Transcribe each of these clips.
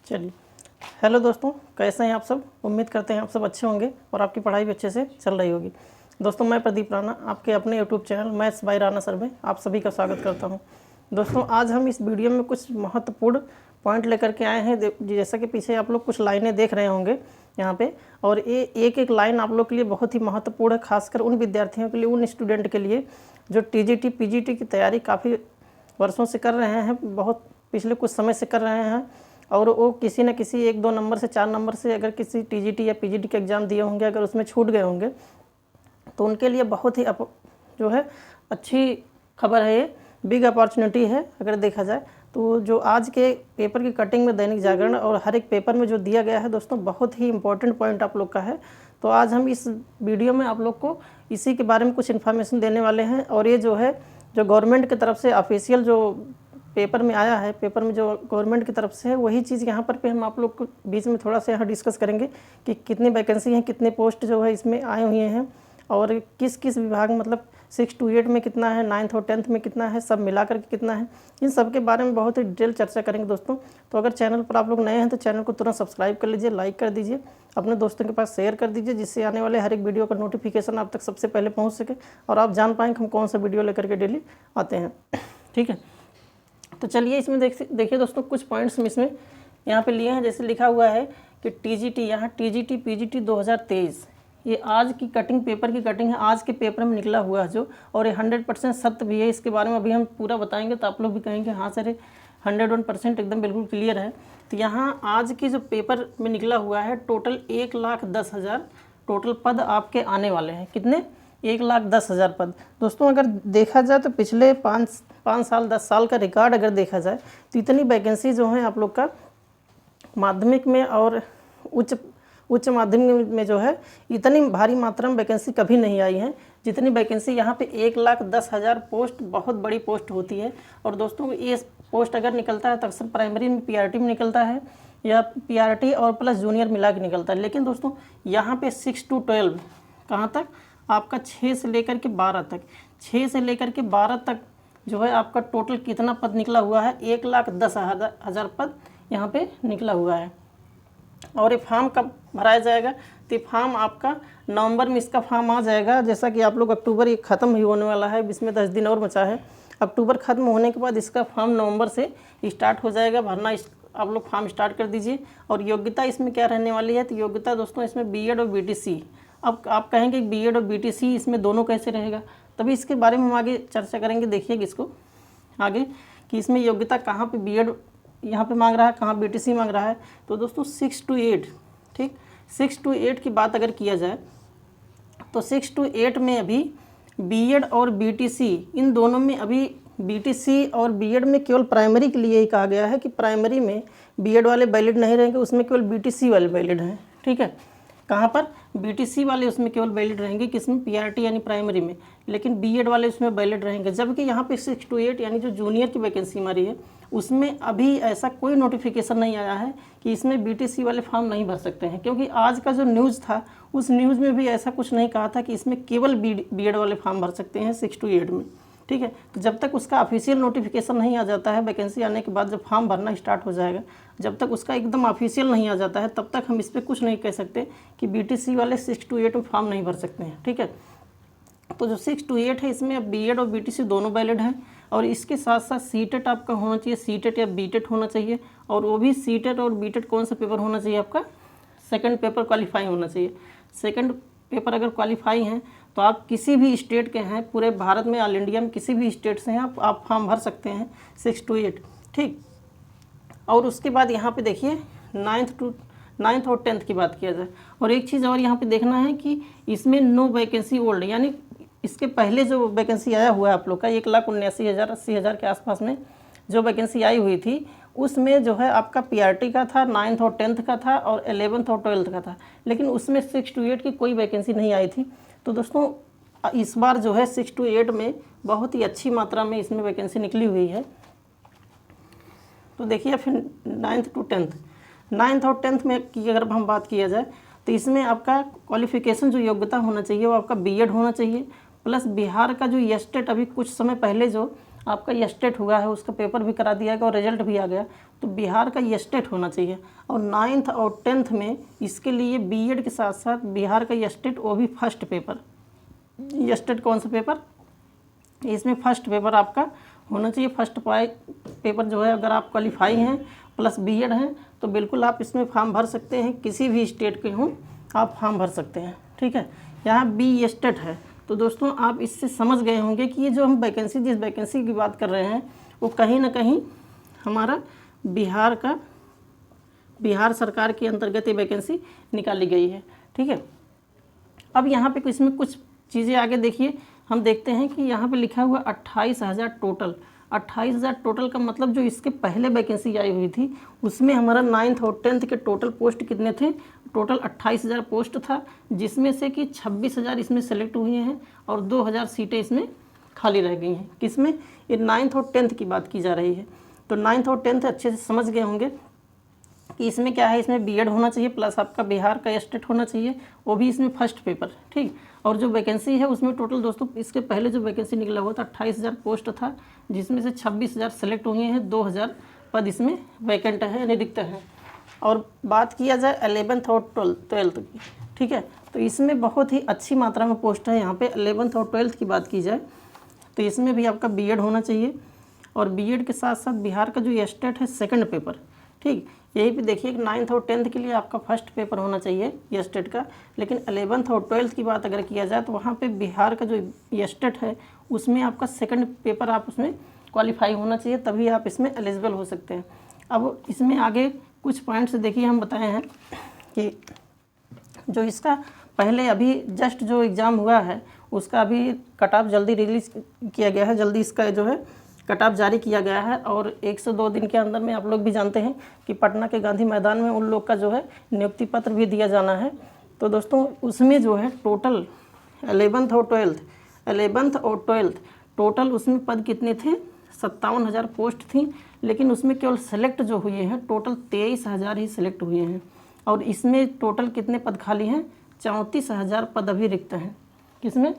चलिए, हेलो दोस्तों, कैसे हैं आप सब। उम्मीद करते हैं आप सब अच्छे होंगे और आपकी पढ़ाई भी अच्छे से चल रही होगी। दोस्तों, मैं प्रदीप राणा आपके अपने YouTube channel maths by Rana sir में आप सभी का स्वागत करता हूं। दोस्तों, आज हम इस वीडियो में कुछ महत्वपूर्ण पॉइंट लेकर के आए हैं। जैसा कि पीछे आप लोग कुछ लाइनें देख रहे होंगे यहाँ पे, और ये एक एक लाइन आप लोग के लिए बहुत ही महत्वपूर्ण है, खासकर उन विद्यार्थियों के लिए, उन स्टूडेंट के लिए जो टीजीटी पीजीटी की तैयारी काफ़ी वर्षों से कर रहे हैं, बहुत पिछले कुछ समय से कर रहे हैं, और वो किसी न किसी 1-2 नंबर से 4 नंबर से अगर किसी टीजीटी या पीजीटी के एग्ज़ाम दिए होंगे, अगर उसमें छूट गए होंगे तो उनके लिए बहुत ही जो है अच्छी खबर है, ये बिग अपॉर्चुनिटी है। अगर देखा जाए तो जो आज के पेपर की कटिंग में दैनिक जागरण और हर एक पेपर में जो दिया गया है दोस्तों, बहुत ही इंपॉर्टेंट पॉइंट आप लोग का है। तो आज हम इस वीडियो में आप लोग को इसी के बारे में कुछ इन्फॉर्मेशन देने वाले हैं। और ये जो है, जो गवर्नमेंट की तरफ से ऑफिशियल जो पेपर में आया है, पेपर में जो गवर्नमेंट की तरफ से है, वही चीज़ यहाँ पर हम आप लोग को बीच में थोड़ा सा यहाँ डिस्कस करेंगे कि कितनी वैकेंसी हैं, कितने पोस्ट जो है इसमें आए हुए हैं, और किस किस विभाग, मतलब 6 to 8 में कितना है, 9th और 10th में कितना है, सब मिला करके कितना है, इन सब के बारे में बहुत ही डिटेल चर्चा करेंगे दोस्तों। तो अगर चैनल पर आप लोग नए हैं तो चैनल को तुरंत सब्सक्राइब कर लीजिए, लाइक कर दीजिए, अपने दोस्तों के पास शेयर कर दीजिए, जिससे आने वाले हर एक वीडियो का नोटिफिकेशन आप तक सबसे पहले पहुँच सके और आप जान पाएँ कि हम कौन सा वीडियो लेकर के डेली आते हैं। ठीक है, तो चलिए इसमें देखिए दोस्तों, कुछ पॉइंट्स हम इसमें यहाँ पे लिए हैं। जैसे लिखा हुआ है कि टीजीटी, यहाँ टीजीटी पीजीटी 2023, ये आज की कटिंग, पेपर की कटिंग है, आज के पेपर में निकला हुआ है जो, और ये 100% सत्य भी है। इसके बारे में अभी हम पूरा बताएंगे तो आप लोग भी कहेंगे हाँ सर 101% एकदम बिल्कुल क्लियर है। तो यहाँ आज की जो पेपर में निकला हुआ है, टोटल 1,10,000 टोटल पद आपके आने वाले हैं। कितने? 1,10,000 पद। दोस्तों, अगर देखा जाए तो पिछले 5 साल 10 साल का रिकॉर्ड अगर देखा जाए तो इतनी वैकेंसी जो है आप लोग का माध्यमिक में और उच्च माध्यमिक में जो है, इतनी भारी मात्रा में वैकेंसी कभी नहीं आई है जितनी वैकेंसी यहाँ पे। 1,10,000 पोस्ट बहुत बड़ी पोस्ट होती है। और दोस्तों, ये पोस्ट अगर निकलता है तो अक्सर प्राइमरी में पीआरटी में निकलता है, या पीआरटी और प्लस जूनियर मिला के निकलता है। लेकिन दोस्तों यहाँ पे 6 to 12 कहाँ तक, आपका 6 से लेकर के 12 तक, 6 से लेकर के 12 तक जो है आपका टोटल कितना पद निकला हुआ है, 1,10,000 पद यहाँ पे निकला हुआ है। और ये फॉर्म कब भराया जाएगा? तो फॉर्म आपका नवंबर में इसका फॉर्म आ जाएगा। जैसा कि आप लोग, अक्टूबर ये ख़त्म ही होने वाला है, इसमें 10 दिन और बचा है। अक्टूबर ख़त्म होने के बाद इसका फॉर्म नवंबर से स्टार्ट हो जाएगा भरना। आप लोग फॉर्म स्टार्ट कर दीजिए। और योग्यता इसमें क्या रहने वाली है? तो योग्यता दोस्तों इसमें बीएड और बीटीसी। अब आप कहेंगे बीएड और बीटीसी इसमें दोनों कैसे रहेगा, तभी इसके बारे में हम आगे चर्चा करेंगे। देखिए इसको आगे कि इसमें योग्यता कहाँ पे बीएड यहाँ पे मांग रहा है, कहाँ बीटीसी मांग रहा है। तो दोस्तों 6 to 8, ठीक, 6 to 8 की बात अगर किया जाए तो 6 to 8 में अभी बीएड और बीटीसी, इन दोनों में अभी बीटीसी और बीएड में केवल प्राइमरी के लिए ही कहा गया है कि प्राइमरी में बीएड वाले वैलिड नहीं रहेंगे, उसमें केवल बीटीसी वाले वैलिड हैं। ठीक है, कहाँ पर? बीटीसी वाले उसमें केवल वैलिड रहेंगे, किसमें? पीआरटी यानी प्राइमरी में। लेकिन बीएड वाले उसमें वैलिड रहेंगे। जबकि यहाँ पे 6 to 8 यानी जो जूनियर की वैकेंसी हमारी है, उसमें अभी ऐसा कोई नोटिफिकेशन नहीं आया है कि इसमें बीटीसी वाले फॉर्म नहीं भर सकते हैं। क्योंकि आज का जो न्यूज़ था, उस न्यूज़ में भी ऐसा कुछ नहीं कहा था कि इसमें केवल बीएड वाले फॉर्म भर सकते हैं 6 to 8 में। ठीक है, तो जब तक उसका ऑफिशियल नोटिफिकेशन नहीं आ जाता है, वैकेंसी आने के बाद जब फॉर्म भरना स्टार्ट हो जाएगा, जब तक उसका एकदम ऑफिशियल नहीं आ जाता है, तब तक हम इस पर कुछ नहीं कह सकते कि बीटीसी वाले 6 to 8 में फॉर्म नहीं भर सकते हैं। ठीक है, तो जो 6 to 8 है, इसमें अब बीएड और बीटीसी दोनों वैलिड हैं। और इसके साथ साथ सीटेट आपका होना चाहिए, सीटेट या बीटेट होना चाहिए। और वो भी सीटेट और बीटेट कौन सा पेपर होना चाहिए आपका? सेकंड पेपर क्वालिफाई होना चाहिए। सेकंड पेपर अगर क्वालिफाई हैं तो आप किसी भी स्टेट के हैं, पूरे भारत में, ऑल इंडिया में किसी भी स्टेट से हैं, आप फॉर्म भर सकते हैं 6 to 8। ठीक, और उसके बाद यहाँ पे देखिए 9th और 10th की बात किया जाए। और एक चीज़ और यहाँ पे देखना है कि इसमें नो वैकेंसी ओल्ड, यानी इसके पहले जो वैकेंसी आया हुआ है आप लोग का 1,79,000 80,000 के आसपास में जो वैकेंसी आई हुई थी, उसमें जो है आपका पीआरटी का था, 9th और 10th का था, और 11th और 12th का था। लेकिन उसमें 6 to 8 की कोई वैकेंसी नहीं आई थी। तो दोस्तों इस बार जो है 6 to 8 में बहुत ही अच्छी मात्रा में इसमें वैकेंसी निकली हुई है। तो देखिए फिर 9th to 10th और 10th में की अगर हम बात किया जाए तो इसमें आपका क्वालिफिकेशन जो योग्यता होना चाहिए वो आपका बीएड होना चाहिए, प्लस बिहार का जो एस्टेट अभी कुछ समय पहले जो आपका एस्टेट हुआ है उसका पेपर भी करा दिया गया और रिजल्ट भी आ गया, तो बिहार का एस्टेट होना चाहिए। और 9th और 10th में इसके लिए बीएड के साथ साथ बिहार का एस्टेट, वो भी फर्स्ट पेपर। एस्टेट कौन सा पेपर, इसमें फर्स्ट पेपर आपका होना चाहिए। फर्स्ट पेपर जो है, अगर आप क्वालिफाई हैं प्लस बीएड हैं तो बिल्कुल आप इसमें फॉर्म भर सकते हैं, किसी भी स्टेट के हों आप फॉर्म भर सकते हैं। ठीक है, यहाँ बी एस्टेट है। तो दोस्तों आप इससे समझ गए होंगे कि ये जो हम वैकेंसी, जिस वैकेंसी की बात कर रहे हैं वो कहीं ना कहीं हमारा बिहार सरकार के अंतर्गत ये वैकेंसी निकाली गई है। ठीक है, अब यहाँ पे इसमें कुछ चीज़ें आगे देखिए, हम देखते हैं कि यहाँ पे लिखा हुआ 28,000 टोटल। 28,000 टोटल का मतलब जो इसके पहले वैकेंसी आई हुई थी उसमें हमारा 9th और 10th के टोटल पोस्ट कितने थे, टोटल 28,000 पोस्ट था, जिसमें से कि 26,000 इसमें सेलेक्ट हुए हैं और 2,000 सीटें इसमें खाली रह गई हैं। किसमें, ये 9th और 10th की बात की जा रही है। तो 9th और 10th अच्छे से समझ गए होंगे कि इसमें क्या है, इसमें बीएड होना चाहिए प्लस आपका बिहार का एस्टेट होना चाहिए, वो भी इसमें फर्स्ट पेपर। ठीक, और जो वैकेंसी है उसमें टोटल दोस्तों इसके पहले जो वैकेंसी निकला हुआ था 28,000 पोस्ट था, जिसमें से 26,000 सेलेक्ट हुए हैं, 2,000 पद इसमें वैकेंट है यानी रिक्त हैं। और बात किया जाए 11th और 12th की, ठीक है, तो इसमें बहुत ही अच्छी मात्रा में पोस्ट है। यहाँ पे 11th और 12th की बात की जाए तो इसमें भी आपका बीएड होना चाहिए और बीएड के साथ साथ बिहार का जो एस्टेट है सेकंड पेपर। ठीक, यही पे देखिए कि 9th और 10th के लिए आपका फर्स्ट पेपर होना चाहिए एस्टेट का, लेकिन 11th और 12th की बात अगर किया जाए तो वहाँ पे बिहार का जो एस्टेट है उसमें आपका सेकंड पेपर आप उसमें क्वालिफाई होना चाहिए, तभी आप इसमें एलिजिबल हो सकते हैं। अब इसमें आगे कुछ पॉइंट्स देखिए हम बताए हैं कि जो इसका पहले अभी जस्ट जो एग्ज़ाम हुआ है उसका अभी कट ऑफ जल्दी रिलीज़ किया गया है, जल्दी इसका जो है कट ऑफ जारी किया गया है और 1 से 2 दिन के अंदर में आप लोग भी जानते हैं कि पटना के गांधी मैदान में उन लोग का जो है नियुक्ति पत्र भी दिया जाना है। तो दोस्तों उसमें जो है टोटल 11th और 12th टोटल उसमें पद कितने थे, 57,000 पोस्ट थी, लेकिन उसमें केवल सेलेक्ट जो हुए हैं टोटल 23,000 ही सिलेक्ट हुए हैं। और इसमें टोटल कितने पद खाली हैं, 34,000 पद अभी रिक्त हैं। किसमें,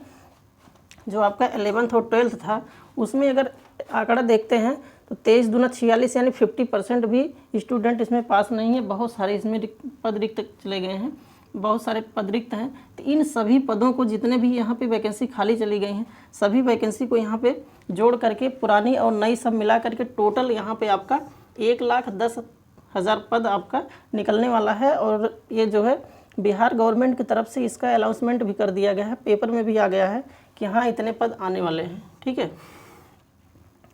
जो आपका 11th और 12th था उसमें अगर आंकड़ा देखते हैं तो 23 दूना 46 यानी 50% भी स्टूडेंट इसमें पास नहीं है। बहुत सारे इसमें पद रिक्त चले गए हैं, बहुत सारे पद रिक्त हैं। तो इन सभी पदों को, जितने भी यहाँ पे वैकेंसी खाली चली गई हैं, सभी वैकेंसी को यहाँ पे जोड़ करके पुरानी और नई सब मिला करके टोटल यहाँ पे आपका 1,10,000 पद आपका निकलने वाला है। और ये जो है बिहार गवर्नमेंट की तरफ से इसका अनाउंसमेंट भी कर दिया गया है, पेपर में भी आ गया है कि हाँ इतने पद आने वाले हैं। ठीक है,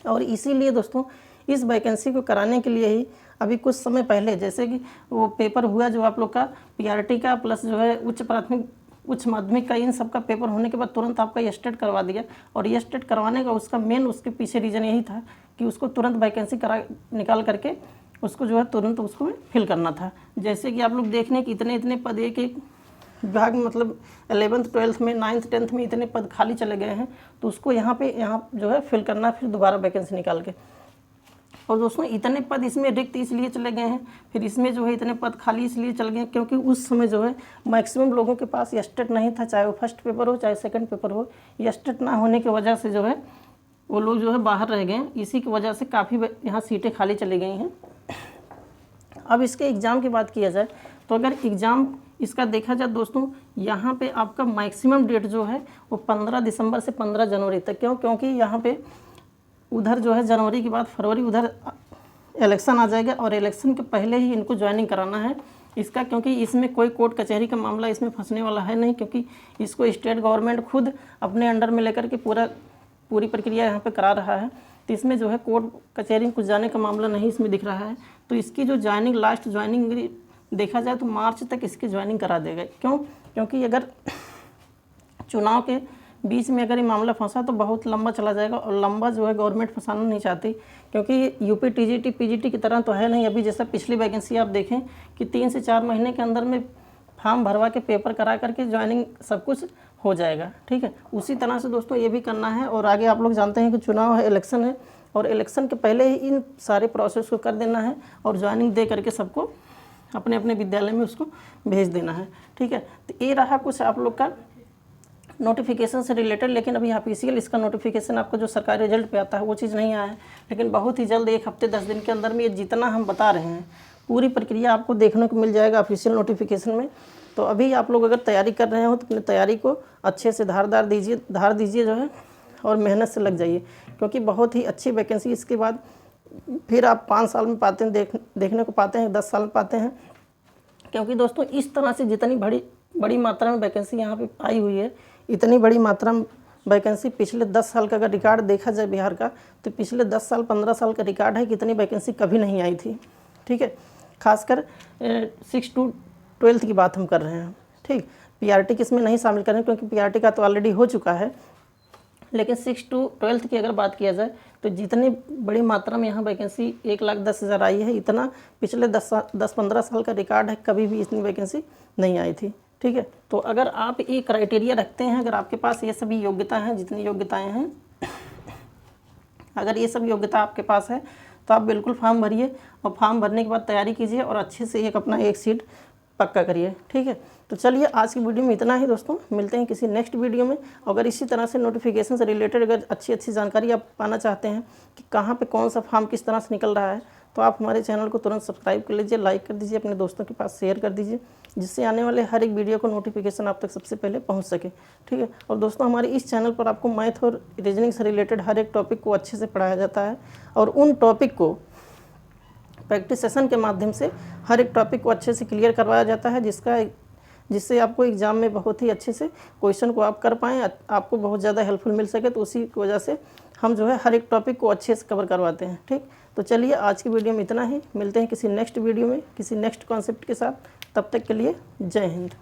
और इसीलिए दोस्तों इस वैकेंसी को कराने के लिए ही अभी कुछ समय पहले, जैसे कि वो पेपर हुआ जो आप लोग का पीआरटी का प्लस जो है उच्च माध्यमिक का, इन सब का पेपर होने के बाद तुरंत आपका एस्टेट करवा दिया। और एस्टेट करवाने का उसका मेन उसके पीछे रीज़न यही था कि उसको तुरंत वैकेंसी निकाल करके उसको जो है तुरंत उसको फिल करना था। जैसे कि आप लोग देख लें कि इतने पद एक विभाग, मतलब 11th 12th में 9th 10th में इतने पद खाली चले गए हैं, तो उसको यहाँ जो है फिल करना, फिर दोबारा वैकेंसी निकाल के। और दोस्तों इतने पद इसमें रिक्त इसलिए चले गए हैं, फिर इसमें जो है इतने पद खाली इसलिए चले गए क्योंकि उस समय जो है मैक्सिमम लोगों के पास एस्टेट नहीं था, चाहे वो फर्स्ट पेपर हो चाहे सेकंड पेपर हो। एस्टेट ना होने की वजह से जो है वो लोग जो है बाहर रह गए, इसी की वजह से काफ़ी यहाँ सीटें खाली चली गई हैं। अब इसके एग्ज़ाम की बात किया जाए तो अगर एग्ज़ाम इसका देखा जाए दोस्तों, यहाँ पे आपका मैक्सिमम डेट जो है वो 15 दिसंबर से 15 जनवरी तक। क्योंकि यहाँ पे उधर जो है जनवरी के बाद फरवरी उधर इलेक्शन आ जाएगा और इलेक्शन के पहले ही इनको ज्वाइनिंग कराना है इसका, क्योंकि इसमें कोई कोर्ट कचहरी का मामला इसमें फंसने वाला है नहीं, क्योंकि इसको स्टेट गवर्नमेंट खुद अपने अंडर में लेकर के पूरी प्रक्रिया यहाँ पे करा रहा है। तो इसमें जो है कोर्ट कचहरी कुछ जाने का मामला नहीं इसमें दिख रहा है। तो इसकी जो ज्वाइनिंग, लास्ट ज्वाइनिंग देखा जाए तो मार्च तक इसकी ज्वाइनिंग करा देगा। क्योंकि अगर चुनाव के बीच में अगर ये मामला फंसा तो बहुत लंबा चला जाएगा, और लंबा जो है गवर्नमेंट फंसाना नहीं चाहती, क्योंकि यूपी टीजीटी पीजीटी की तरह तो है नहीं अभी। जैसा पिछली वैकेंसी आप देखें कि 3 से 4 महीने के अंदर में फॉर्म भरवा के पेपर करा करके ज्वाइनिंग सब कुछ हो जाएगा। ठीक है, उसी तरह से दोस्तों ये भी करना है। और आगे आप लोग जानते हैं कि चुनाव है, इलेक्शन है, और इलेक्शन के पहले ही इन सारे प्रोसेस को कर देना है और ज्वाइनिंग दे करके सबको अपने अपने विद्यालय में उसको भेज देना है। ठीक है, तो ये रहा कुछ आप लोग का नोटिफिकेशन से रिलेटेड, लेकिन अभी ऑफिशियल इसका नोटिफिकेशन आपको जो सरकारी रिजल्ट पे आता है वो चीज़ नहीं आया है। लेकिन बहुत ही जल्द 1 हफ्ते 10 दिन के अंदर में ये जितना हम बता रहे हैं पूरी प्रक्रिया आपको देखने को मिल जाएगा ऑफिशियल नोटिफिकेशन में। तो अभी आप लोग अगर तैयारी कर रहे हो तो अपनी तैयारी को अच्छे से धार दीजिए जो है, और मेहनत से लग जाइए, क्योंकि बहुत ही अच्छी वैकेंसी इसके बाद फिर आप 5 साल में पाते हैं, देखने को पाते हैं, 10 साल में पाते हैं। क्योंकि दोस्तों इस तरह से जितनी बड़ी मात्रा में वैकेंसी यहाँ पे आई हुई है, इतनी बड़ी मात्रा में वैकेंसी पिछले 10 साल का अगर रिकॉर्ड देखा जाए बिहार का, तो पिछले 10 साल 15 साल का रिकॉर्ड है कि इतनी वैकेंसी कभी नहीं आई थी। ठीक है, खासकर 6 to 12 की बात हम कर रहे हैं। ठीक, पीआरटी किस में नहीं शामिल करें क्योंकि पीआरटी का तो ऑलरेडी हो चुका है, लेकिन 6 to 12 की अगर बात किया जाए तो जितनी बड़ी मात्रा में यहाँ वैकेंसी 1,10,000 आई है, इतना पिछले 10-15 साल का रिकॉर्ड है, कभी भी इतनी वैकेंसी नहीं आई थी। ठीक है, तो अगर आप ये क्राइटेरिया रखते हैं, अगर आपके पास ये सभी योग्यता हैं, जितनी योग्यताएं हैं, अगर ये सब योग्यता आपके पास है तो आप बिल्कुल फॉर्म भरिए, और फॉर्म भरने के बाद तैयारी कीजिए और अच्छे से अपना एक सीट पक्का करिए। ठीक है, तो चलिए आज की वीडियो में इतना ही दोस्तों, मिलते हैं किसी नेक्स्ट वीडियो में। अगर इसी तरह से नोटिफिकेशन से रिलेटेड अगर अच्छी जानकारी आप पाना चाहते हैं कि कहाँ पे कौन सा फॉर्म किस तरह से निकल रहा है, तो आप हमारे चैनल को तुरंत सब्सक्राइब कर लीजिए, लाइक कर दीजिए, अपने दोस्तों के पास शेयर कर दीजिए, जिससे आने वाले हर एक वीडियो को नोटिफिकेशन आप तक सबसे पहले पहुँच सके। ठीक है, और दोस्तों हमारे इस चैनल पर आपको मैथ और रीजनिंग से रिलेटेड हर एक टॉपिक को अच्छे से पढ़ाया जाता है, और उन टॉपिक को प्रैक्टिस सेशन के माध्यम से हर एक टॉपिक को अच्छे से क्लियर करवाया जाता है, जिससे आपको एग्ज़ाम में बहुत ही अच्छे से क्वेश्चन को आप कर पाएँ, आपको बहुत ज़्यादा हेल्पफुल मिल सके। तो उसी की वजह से हम जो है हर एक टॉपिक को अच्छे से कवर करवाते हैं। ठीक, तो चलिए आज की वीडियो में इतना ही, मिलते हैं किसी नेक्स्ट वीडियो में किसी नेक्स्ट कॉन्सेप्ट के साथ। तब तक के लिए जय हिंद।